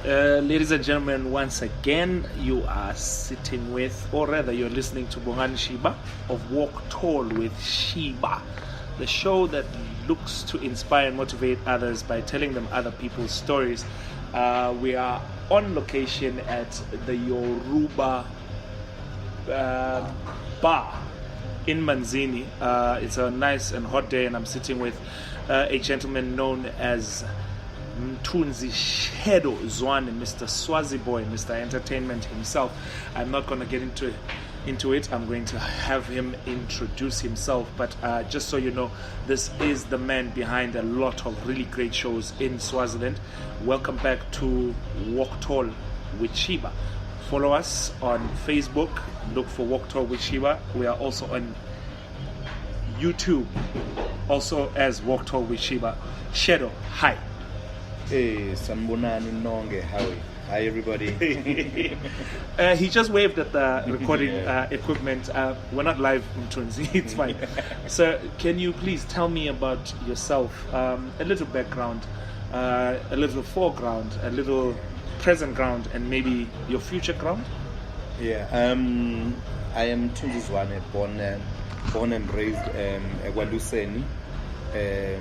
Ladies and gentlemen, once again, you are sitting with, or rather, you're listening to Mthunzi Shiba of Walk Tall with Shiba, the show that looks to inspire and motivate others by telling them other people's stories. We are on location at the Yoruba bar in Mthunzi. It's a nice and hot day, and I'm sitting with a gentleman known as Mthunzi Zwane, Mr. Swazi Boy, Mr. Entertainment himself. I'm not going to get into it. I'm going to have him introduce himself. But just so you know, this is the man behind a lot of really great shows in Swaziland. Welcome back to Walk Tall with Shiba. Follow us on Facebook. Look for Walk Tall with Shiba. We are also on YouTube, also as Walk Tall with Shiba. Shadow, hi. Hey, sanibonani nonke. Hi everybody. He just waved at the recording equipment. We're not live, Mthunzi. It's fine. So, can you please tell me about yourself? A little background, a little foreground, a little present ground, and maybe your future ground? Yeah. I am Mthunzi Zwane, born and raised eKwaluseni.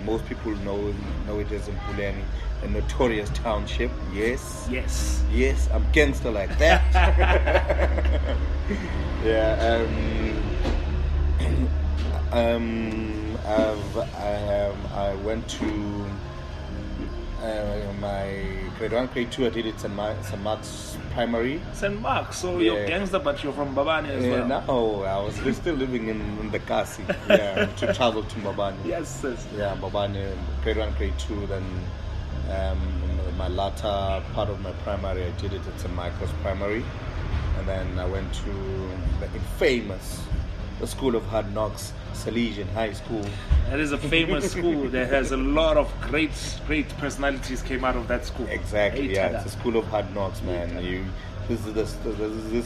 Most people know it as Mpuleni, a notorious township. Yes, I'm gangster like that. Yeah. I went to my grade 1, grade 2. I did it St. Mark's Primary. St. Mark's. So you're gangster, but you're from Mbabane as well. No, I was still living in the Kasi. Yeah, to travel to Mbabane. Yes. Yeah, Mbabane, grade 1, grade 2. Then my latter part of my primary, I did it at St. Michael's Primary. And then I went to the famous School of Hard Knocks, Salesian High School. That is a famous school that has a lot of great personalities came out of that school. Exactly, it's a School of Hard Knocks, man. This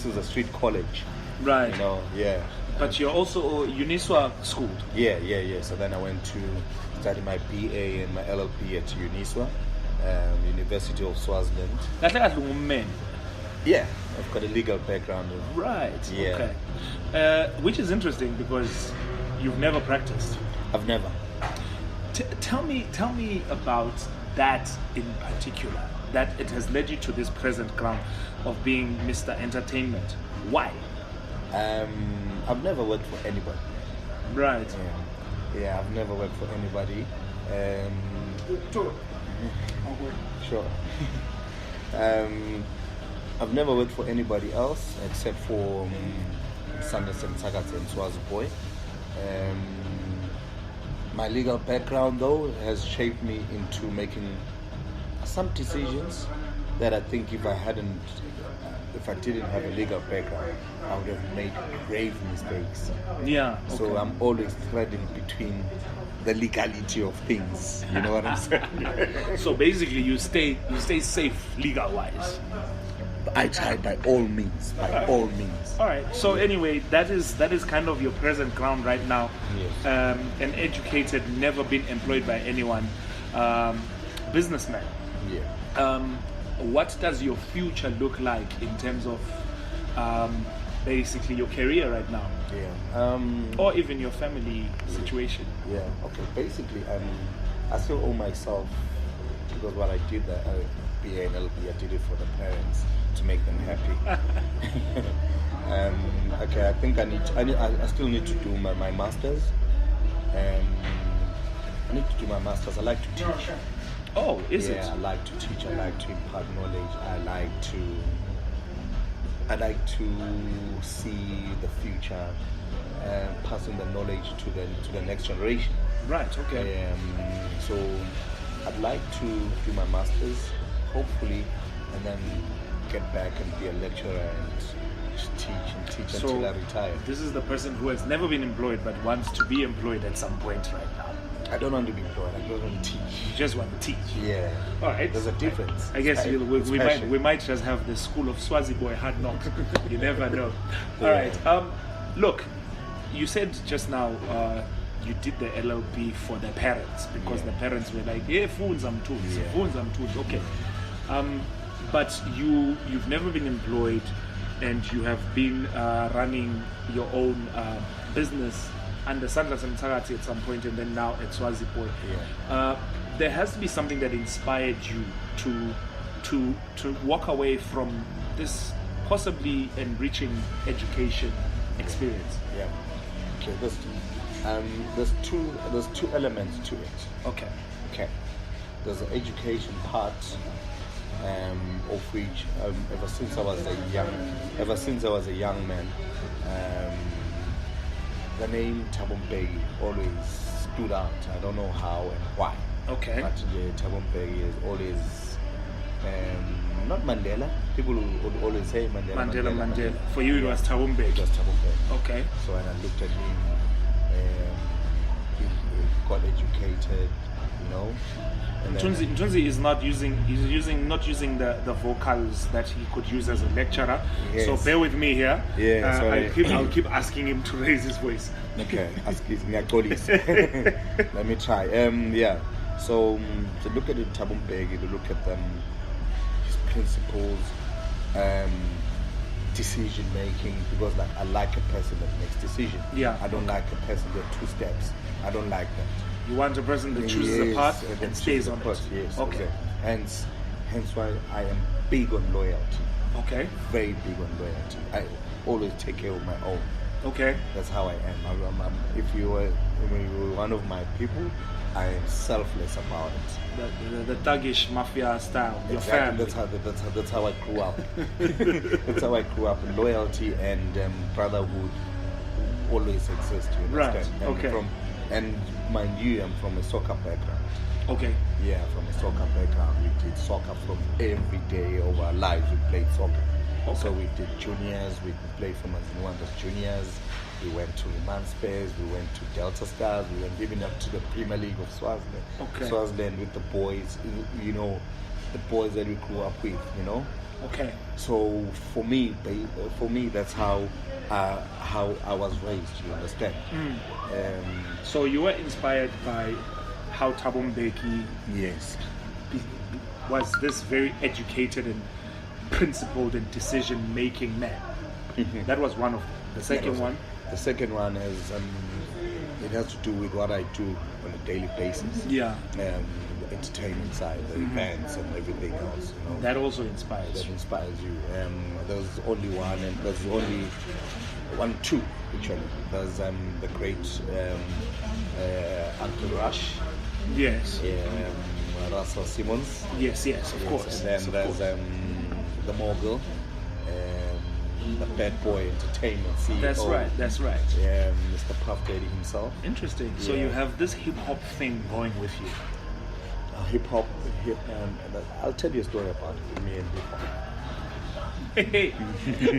is a street college. Right. You know, yeah. But you're also Uniswa schooled. Yeah. So then I went to study my BA and my LLB at Uniswa, University of Swaziland. Yeah, I've got a legal background. Right. Yeah. Okay. Which is interesting because you've never practiced. I've never. Tell me about that in particular. That it has led you to this present ground of being Mr. Entertainment. Why? I've never worked for anybody. Right. Yeah, I've never worked for anybody. Sure. I've never worked for anybody else except for Sanders and Sagat and Swazi Boy. My legal background, though, has shaped me into making some decisions that I think if I didn't have a legal background, I would have made grave mistakes. Yeah. Okay. So I'm always threading between the legality of things. You know what I'm saying? So basically, you stay safe legal wise. I try by all means. All right. So anyway, that is kind of your present ground right now. Yes. An educated, never been employed by anyone, businessman. Yeah. What does your future look like in terms of basically your career right now? Yeah. Or even your family situation? Yeah. Okay. Basically, I still owe myself because what I did that BA and LB, I did it for the parents to make them happy. Okay. I think I still need to do my masters. I need to do my masters. I like to teach. Oh, is it? Yeah, I like to teach. I like to impart knowledge. I like to see the future, passing the knowledge to the next generation. Right. Okay. So I'd like to do my masters, hopefully, and then get back and be a lecturer and teach until I retire. This is the person who has never been employed but wants to be employed at some point right now. I don't want to be employed. I just want to teach. You just want to teach. Yeah. All right. There's a difference. I guess we might just have the school of Swazi Boy Hard Knocks. You never know. All right. Look, you said just now you did the LLB for the parents because the parents were like, "Hey, phones, I'm tools. Phones, I'm tools." Okay. but you've never been employed, and you have been running your own business under Sandla Semtsakati at some point, and then now at Swazi Boy. There has to be something that inspired you to walk away from this possibly enriching education experience. Yeah. Okay. There's two elements to it. Okay. There's the education part, of which ever since I was a young man, the name Thabo Mbeki always stood out. I don't know how and why. Okay. But Thabo Mbeki is always not Mandela. People would always say Mandela. For you, it was Thabo Mbeki. It was Thabo Mbeki. Okay. So when I looked at him, he got educated, you know. Mthunzi is not using the vocals that he could use as a lecturer. Yes. So bear with me here. Yeah, sorry. I'll keep asking him to raise his voice. Okay, ask his colleagues. Let me try. So to look at the Thabo Mbeki, to look at his principles, decision making, because like I like a person that makes decisions. Yeah. I don't like a person that two steps. I don't like that. You want a person that chooses a path and stays on it. Yes. Okay. Exactly. Hence why I am big on loyalty. Okay. Very big on loyalty. I always take care of my own. Okay. That's how I am. If you were one of my people, I am selfless about it. The thuggish mafia style. Your Exactly. family. That's how I grew up. That's how I grew up. Loyalty and brotherhood always exist. You understand? Right. Okay. And mind you, I'm from a soccer background. Okay. Yeah, from a soccer background. We did soccer from every day of our lives. We played soccer. Okay. So we did juniors. We played from as juniors. We went to Manspace. We went to Delta Stars. We went even up to the Premier League of Swaziland. Okay. Swaziland with the boys. You know, the boys that we grew up with. You know. Okay. So for me, that's how I was raised. You understand? So you were inspired by how Thabo Mbeki Yes. was this very educated and principled and decision-making man. That was one of them. The second one? The second one is it has to do with what I do on a daily basis. Yeah. The entertainment side, the events and everything else. You know. That also inspires That you. inspires you. There's only one, and there's only two actually. There's the great Uncle Rush. Yes. Russell Simmons. Yes, of course. And then there's the mogul, the Bad Boy Entertainment CEO. That's right. Mr. Puff Daddy himself. Interesting. So you have this hip-hop thing going with you. Hip-hop, I'll tell you a story about me and hip-hop. Hey,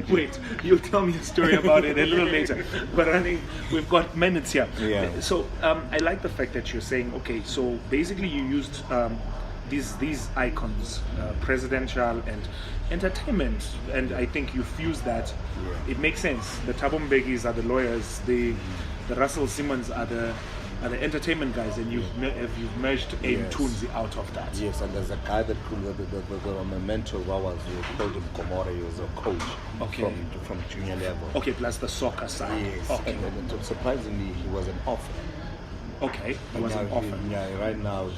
wait, you'll tell me a story about it a little later. But I think we've got minutes here. Yeah. So I like the fact that you're saying, okay, so basically you used these icons, presidential and entertainment, and I think you fused that. Yeah. It makes sense. The Thabo Mbekis are the lawyers, the Russell Simmons are the entertainment guys, and you've merged Mthunzi out of that. Yes, and there's a guy that my mentor, we called him Komore. He was a coach from junior level. Okay, plus the soccer side. Yes, Okay. and surprisingly, he was an offer. Okay, he was an offer. Right now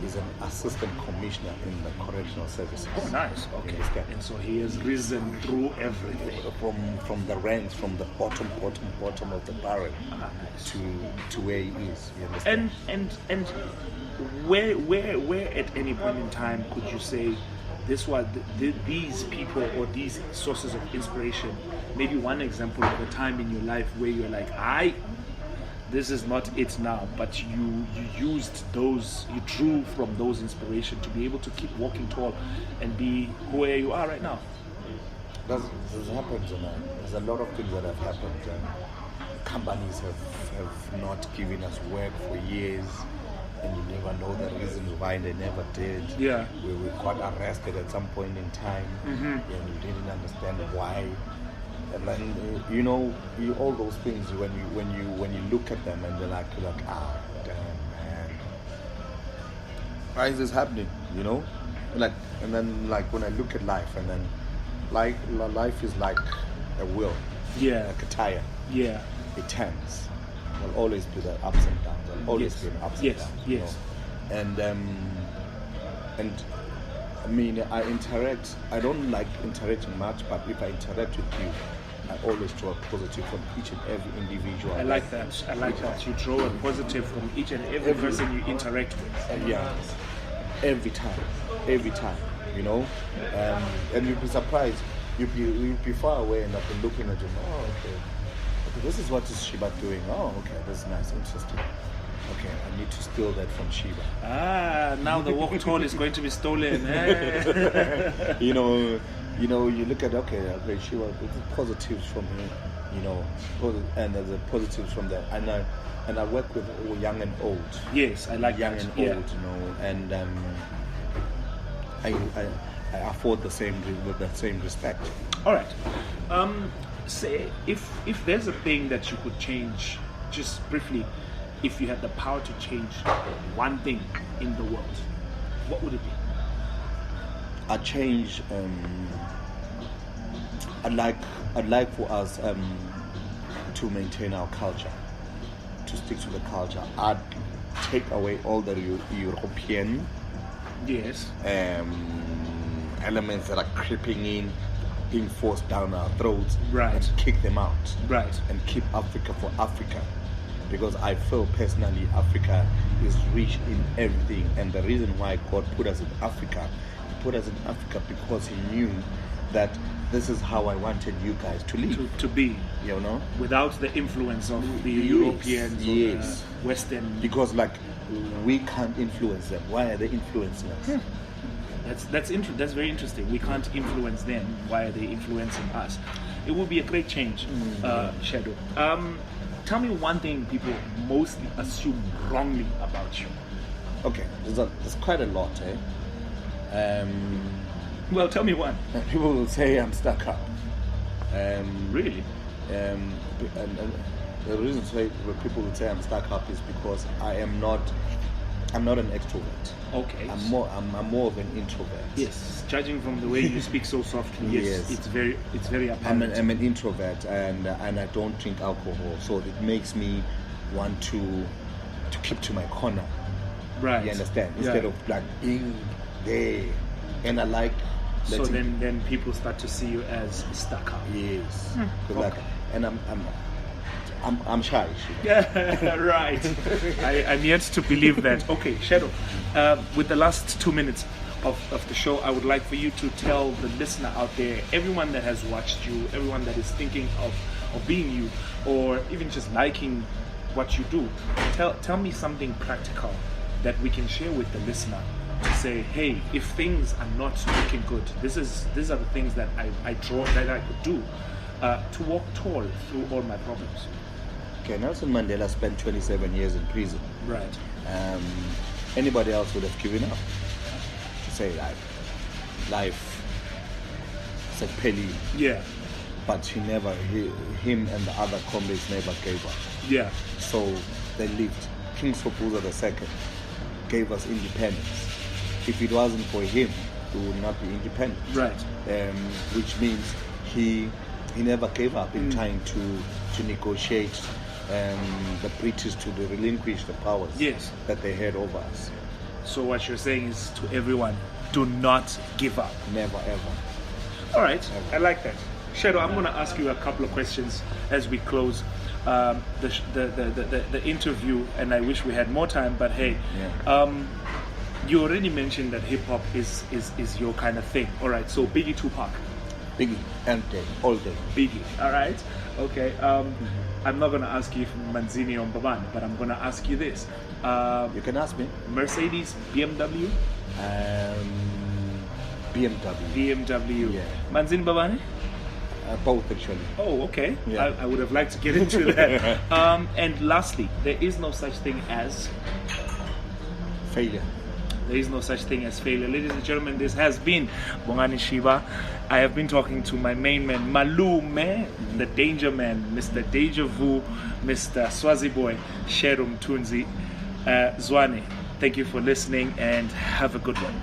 he's an assistant commissioner in the correctional services. Oh, nice. Okay. And so he has risen through everything. From the ranks, from the bottom of the barrel Nice. to where he is. You understand? And where at any point in time could you say this was these people or these sources of inspiration? Maybe one example of a time in your life where you're like, this is not it now, but you used those, you drew from those inspiration to be able to keep walking tall and be where you are right now. This happens, there's a lot of things that have happened. Companies have not given us work for years, and you never know the reasons why they never did. Yeah. We got arrested at some point in time, and you didn't understand why. And then all those things when you look at them and you're like damn man, why is this happening? you know, like, and then like when I look at life, and then like life is like a wheel, Yeah. like a tire. Yeah. It turns. There'll always be the ups and downs. There'll always Yes. be the ups Yes. and downs. Yes. You know? And I mean, I interact. I don't like interacting much, but if I interact with you, I always draw a positive from each and every individual. I like that. I like that. You draw a positive from each and every person you interact with. Yeah, every time, you know, and you'll be surprised. You'll be far away, and I've been looking at you. Oh, okay, this is what is Shiba doing. Oh, okay, that's nice, interesting. Okay, I need to steal that from Shiba. Ah, now the walk tall is going to be stolen. you know, you look at okay, Shiba, there's positives from here, you know, and there's a positives from there, and I work with young and old. Yes, I like young that. and Yeah. old, you know, and I afford the same with the same respect. All right. Say if there's a thing that you could change, just briefly, if you had the power to change one thing in the world, what would it be? I change. I'd like for us to maintain our culture, to stick to the culture. I'd take away all the European Yes. elements that are creeping in, being forced down our throats, Right. and kick them out, Right. and keep Africa for Africa. Because I feel personally Africa is rich in everything, and the reason why God put us in Africa, He put us in Africa because He knew that this is how I wanted you guys to live. To be You know, without the influence of the Yes, Europeans or yes. the Western. because like we can't influence them. Why are they influencing us? That's very interesting. We can't influence them. Why are they influencing us? It would be a great change, Shadow. Tell me one thing people mostly assume wrongly about you. Okay, there's quite a lot, eh? Well, tell me one. People will say I'm stuck up. Really? And the reason why people will say I'm stuck up is because I'm not an extrovert. Okay. I'm more of an introvert. Yes. Judging from the way you speak so softly, yes, Yes. it's very apparent. I'm an introvert, and I don't drink alcohol, so it makes me want to keep to my corner. Right. You understand? Yeah. Instead of like being there, and I like. So letting- then people start to see you as stuck up. Yes. 'Cause Okay. like, and I'm shy. Yeah, right. I'm yet to believe that. Okay, Shadow, with the last 2 minutes of the show, I would like for you to tell the listener out there, everyone that has watched you, everyone that is thinking of being you, or even just liking what you do, tell me something practical that we can share with the listener to say, hey, if things are not looking good, these are the things that I draw that I could do to walk tall through all my problems. Okay, Nelson Mandela spent 27 years in prison. Right. Anybody else would have given up. To say life Sekpeli, Yeah. but him and the other comrades never gave up. Yeah. So they lived. King Sopuza II gave us independence. If it wasn't for him, we would not be independent. Right. Which means he never gave up in trying to negotiate the British to relinquish the powers Yes. that they had over us. So what you're saying is to everyone, do not give up. Never ever. All right, I like that. Shadow, I'm going to ask you a couple of questions as we close the interview, and I wish we had more time, but hey, you already mentioned that hip hop is your kind of thing. All right, so Biggie, Tupac. Biggie, and day, all day. Biggie, all right, okay. I'm not going to ask you if Manzini or Mbabane, but I'm going to ask you this. You can ask me. Mercedes, BMW? BMW. BMW. Yeah. Manzini, Mbabane? Both actually. Oh, okay. Yeah. I would have liked to get into that. And lastly, there is no such thing as Failure. There is no such thing as failure. Ladies and gentlemen, this has been Bongani Shiba. I have been talking to my main man, Malume, the Danger Man, Mr. Deja Vu, Mr. Swazi Boy, Mthunzi Zwane. Thank you for listening and have a good one.